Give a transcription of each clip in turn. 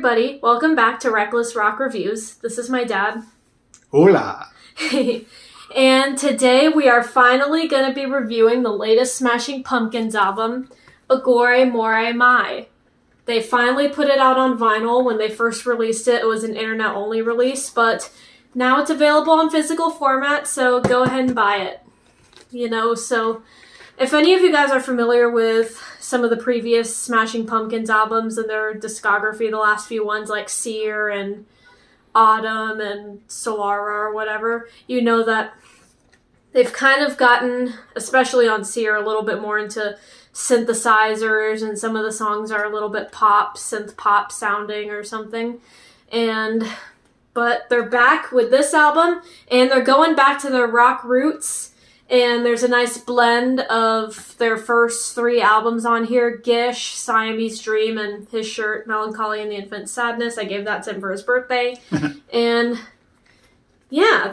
everybody. Welcome back to Reckless Rock Reviews. This is my dad. Hola! And today we are finally going to be reviewing the latest Smashing Pumpkins album, Aghori Mhori Mei. They finally put it out on vinyl. When they first released it, it was an internet-only release, but now it's available in physical format, so go ahead and buy it. So if any of you guys are familiar with some of the previous Smashing Pumpkins albums and their discography, the last few ones like Seer and Autumn and Solara or whatever, you know that they've kind of gotten, especially on Seer, a little bit more into synthesizers, and some of the songs are a little bit synth pop sounding or something. But they're back with this album, and they're going back to their rock roots. And there's a nice blend of their first three albums on here: Gish, Siamese Dream, and his shirt, Melancholy and the Infant Sadness. I gave that to him for his birthday. And yeah,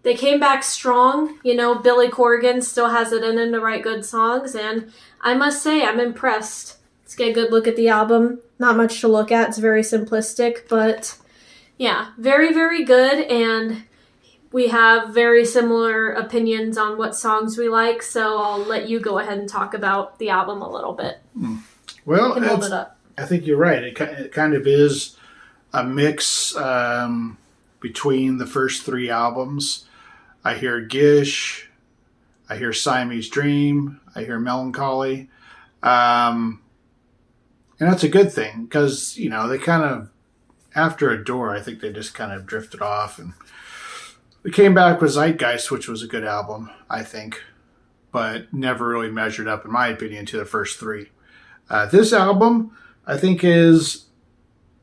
they came back strong. Billy Corgan still has it in him to write good songs. And I must say, I'm impressed. Let's get a good look at the album. Not much to look at. It's very simplistic. But yeah, very, very good. And we have very similar opinions on what songs we like, so I'll let you go ahead and talk about the album a little bit. Well, hold it up. I think you're right. It kind of is a mix between the first three albums. I hear Gish, I hear Siamese Dream, I hear Melancholy. And that's a good thing, because, they kind of, after Adore, I think they just kind of drifted off, and we came back with Zeitgeist, which was a good album, I think, but never really measured up, in my opinion, to the first three. This album, I think, is,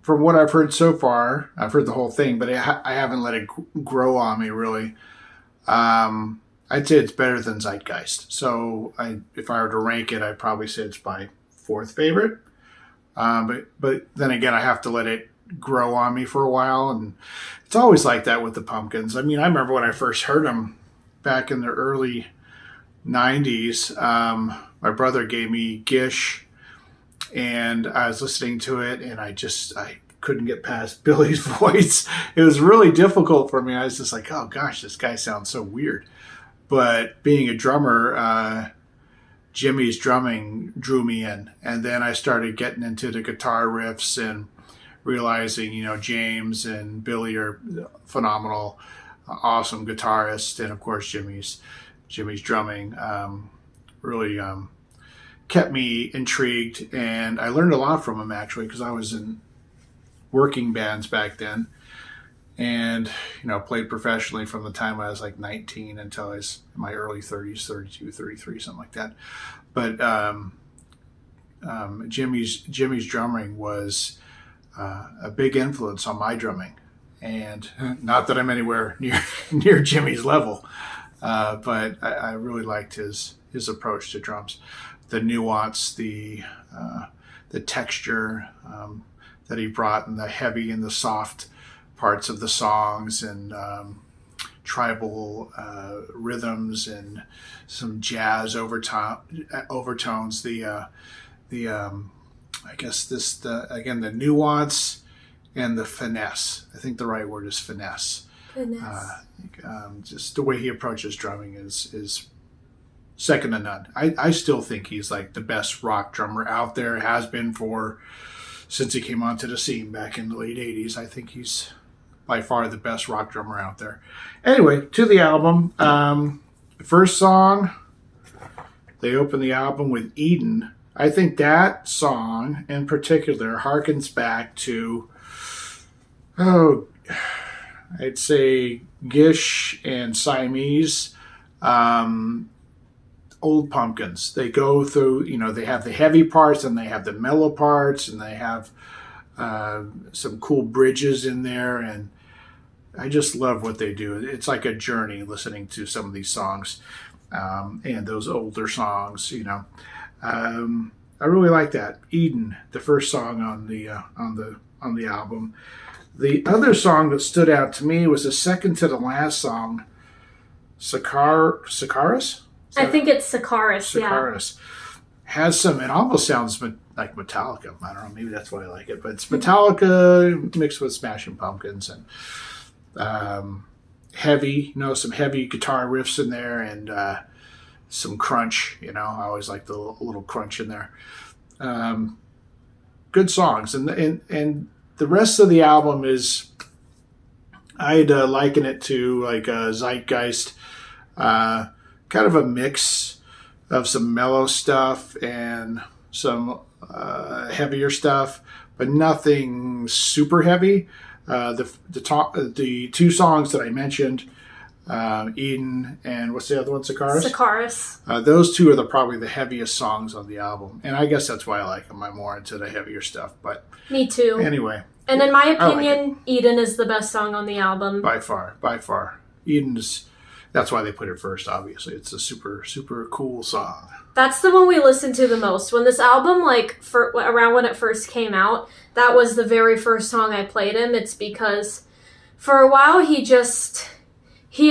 from what I've heard so far, I've heard the whole thing, but I haven't let it grow on me, really. I'd say it's better than Zeitgeist. So if I were to rank it, I'd probably say it's my fourth favorite. But then again, I have to let it grow on me for a while, and it's always like that with the Pumpkins. I mean, I remember when I first heard them back in the early 90s. My brother gave me Gish, and I was listening to it, and I couldn't get past Billy's voice. It was really difficult for me. I was just like, oh gosh, this guy sounds so weird. But being a drummer, Jimmy's drumming drew me in, and then I started getting into the guitar riffs and realizing, James and Billy are phenomenal, awesome guitarists, and of course Jimmy's drumming really kept me intrigued, and I learned a lot from him, actually, because I was in working bands back then, and played professionally from the time I was like 19 until I was in my early 30s, 32, 33, something like that. But Jimmy's drumming was a big influence on my drumming, and not that I'm anywhere near Jimmy's level, but I really liked his approach to drums, the nuance, the texture that he brought, and the heavy and the soft parts of the songs, and tribal rhythms, and some jazz overtones. I guess the nuance and the finesse. I think the right word is finesse. Just the way he approaches drumming is second to none. I still think he's like the best rock drummer out there, has been since he came onto the scene back in the late 80s. I think he's by far the best rock drummer out there. Anyway, to the album. The first song, they open the album with Eden. I think that song in particular harkens back to, I'd say Gish and Siamese, old Pumpkins. They go through, they have the heavy parts, and they have the mellow parts, and they have some cool bridges in there, and I just love what they do. It's like a journey listening to some of these songs, and those older songs, I really like that. Eden, the first song on the album. The other song that stood out to me was the second to the last song, Sakaris? I think it's Sakaris, Sakaris. Has some, it almost sounds like Metallica. I don't know, maybe that's why I like it. But it's Metallica mixed with Smashing Pumpkins and heavy, some heavy guitar riffs in there and some crunch. I always like the little crunch in there. Good songs, and the rest of the album is, I'd liken it to like a Zeitgeist, kind of a mix of some mellow stuff and some heavier stuff, but nothing super heavy. The two songs that I mentioned, Eden and what's the other one, Sakaris? Sakaris. Those two are probably the heaviest songs on the album, and I guess that's why I like them. I'm more into the heavier stuff, but me too. Anyway, and in my opinion, Eden is the best song on the album by far. Eden is. That's why they put it first. Obviously, it's a super super cool song. That's the one we listened to the most. When this album, around when it first came out, that was the very first song I played him. It's because for a while he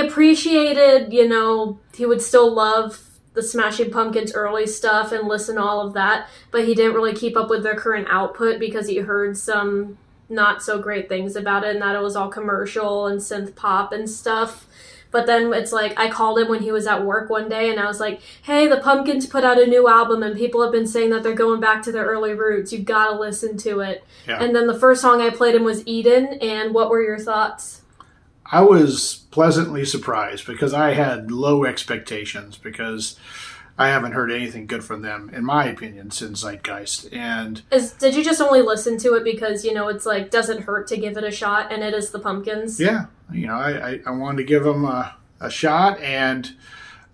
appreciated, he would still love the Smashing Pumpkins early stuff and listen to all of that, but he didn't really keep up with their current output because he heard some not so great things about it and that it was all commercial and synth pop and stuff. But then it's like, I called him when he was at work one day and I was like, hey, the Pumpkins put out a new album and people have been saying that they're going back to their early roots. You've got to listen to it. Yeah. And then the first song I played him was Eden. And what were your thoughts? I was pleasantly surprised because I had low expectations because I haven't heard anything good from them, in my opinion, since Zeitgeist. And did you just only listen to it because, it's like, doesn't hurt to give it a shot, and it is the Pumpkins? Yeah. I wanted to give them a shot, and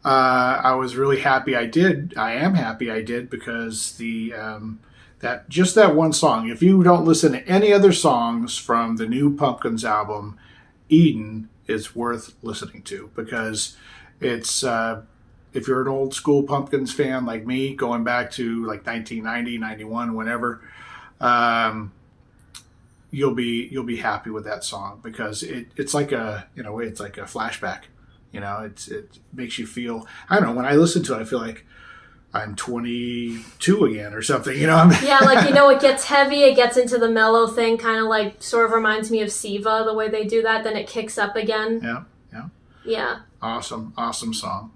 I was really happy I did. I am happy I did because that one song, if you don't listen to any other songs from the new Pumpkins album, Eden is worth listening to because it's... if you're an old school Pumpkins fan like me, going back to like 1990, 91, whenever, you'll be happy with that song because it's like it's like a flashback. It makes you feel. I don't know. When I listen to it, I feel like I'm 22 again or something. Yeah, it gets heavy. It gets into the mellow thing, kind of like sort of reminds me of Siva the way they do that. Then it kicks up again. Yeah. Awesome song.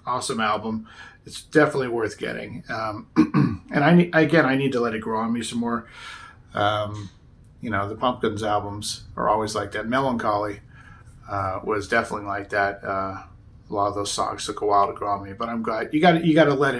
Awesome album. It's definitely worth getting. And I need to let it grow on me some more. The Pumpkins albums are always like that. Melancholy was definitely like that. A lot of those songs took a while to grow on me, but I'm glad you got to let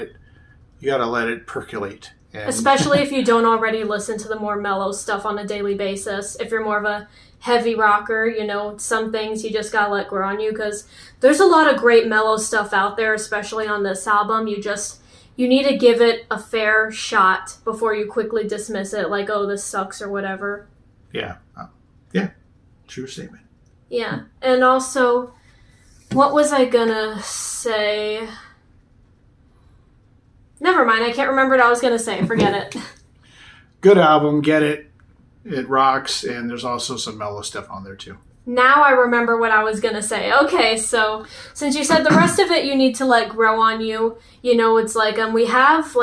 it percolate. Especially if you don't already listen to the more mellow stuff on a daily basis. If you're more of a heavy rocker, some things you just gotta let grow on you because there's a lot of great mellow stuff out there, especially on this album. You need to give it a fair shot before you quickly dismiss it like, oh, this sucks or whatever. Yeah. True statement. Yeah. And also, what was I gonna say? Never mind, I can't remember what I was gonna say. Forget it. Good album, get it. It rocks, and there's also some mellow stuff on there too. Now I remember what I was going to say. Okay, so since you said the rest of it you need to let grow on you, it's like we have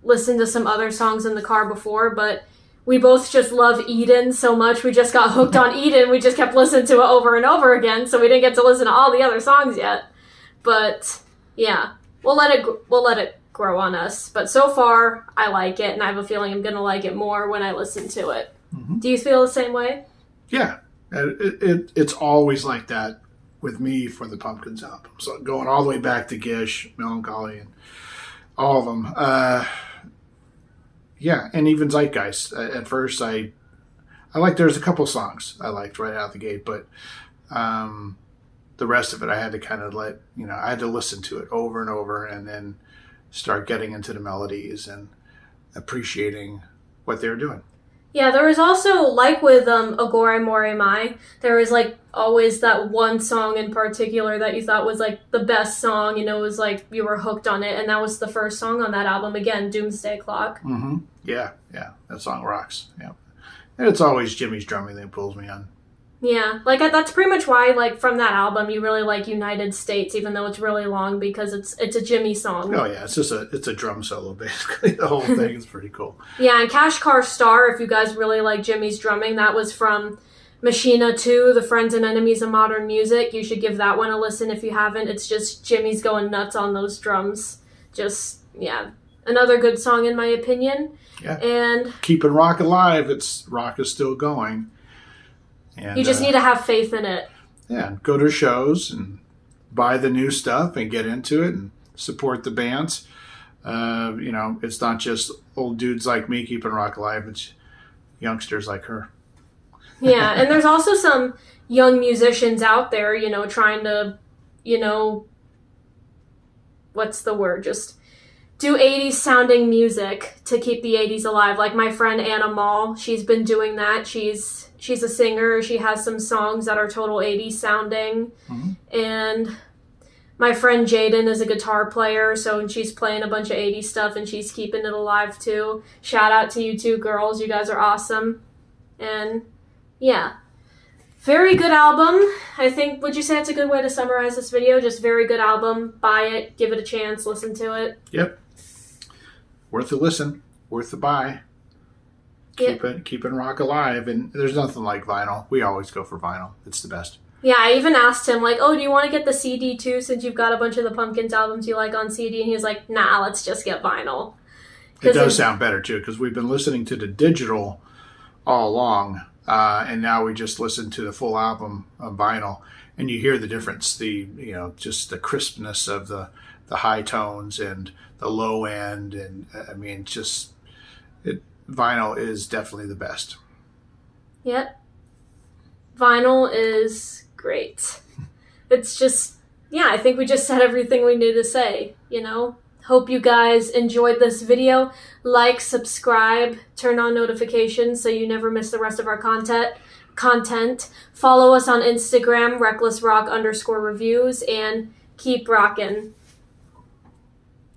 listened to some other songs in the car before, but we both just love Eden so much. We just got hooked on Eden. We just kept listening to it over and over again, so we didn't get to listen to all the other songs yet. But yeah, we'll let it grow on us. But so far, I like it, and I have a feeling I'm going to like it more when I listen to it. Mm-hmm. Do you feel the same way? Yeah. It's always like that with me for the Pumpkins album. So going all the way back to Gish, Melancholy, and all of them. And even Zeitgeist. At first, I there's a couple songs I liked right out the gate, but the rest of it I had to kind of I had to listen to it over and over and then start getting into the melodies and appreciating what they were doing. Yeah, there was also, like with Aghori Mhori Mei, there was always that one song in particular that you thought was the best song, it was you were hooked on it, and that was the first song on that album, again, Doomsday Clock. Mm-hmm. Yeah, that song rocks, yeah. And it's always Jimmy's drumming that pulls me on. Yeah, like that's pretty much why, like, from that album, you really like United States, even though it's really long, because it's a Jimmy song. Oh yeah, it's a drum solo basically. The whole thing is pretty cool. Yeah, and Cash Car Star, if you guys really like Jimmy's drumming, that was from Machina 2, The Friends and Enemies of Modern Music. You should give that one a listen if you haven't. It's just Jimmy's going nuts on those drums. Just, yeah, another good song in my opinion. Yeah. And keeping rock alive. Rock is still going. And you just need to have faith in it. Yeah, go to shows and buy the new stuff and get into it and support the bands. It's not just old dudes like me keeping rock alive. It's youngsters like her. Yeah, and there's also some young musicians out there, trying to, what's the word? Just do 80s sounding music to keep the 80s alive. Like my friend Anna Mall, she's been doing that. She's a singer. She has some songs that are total 80s sounding. Mm-hmm. And my friend Jaden is a guitar player, so she's playing a bunch of 80s stuff and she's keeping it alive too. Shout out to you two girls. You guys are awesome. And yeah, very good album. I think, would you say it's a good way to summarize this video? Just very good album. Buy it, give it a chance, listen to it. Yep. Worth a listen, worth a buy. Keeping rock alive, and there's nothing like vinyl. We always go for vinyl. It's the best. Yeah, I even asked him, like, oh, do you want to get the CD too, since you've got a bunch of the Pumpkins albums you like on CD? And he was like, nah, let's just get vinyl. It does sound better too, because we've been listening to the digital all along, and now we just listen to the full album on vinyl, and you hear the difference. Just the crispness of the high tones and the low end, and I mean, vinyl is definitely the best. Yep. Vinyl is great. It's just, yeah, I think we just said everything we needed to say, Hope you guys enjoyed this video. Like, subscribe, turn on notifications so you never miss the rest of our content. Follow us on Instagram, recklessrock_reviews, and keep rocking.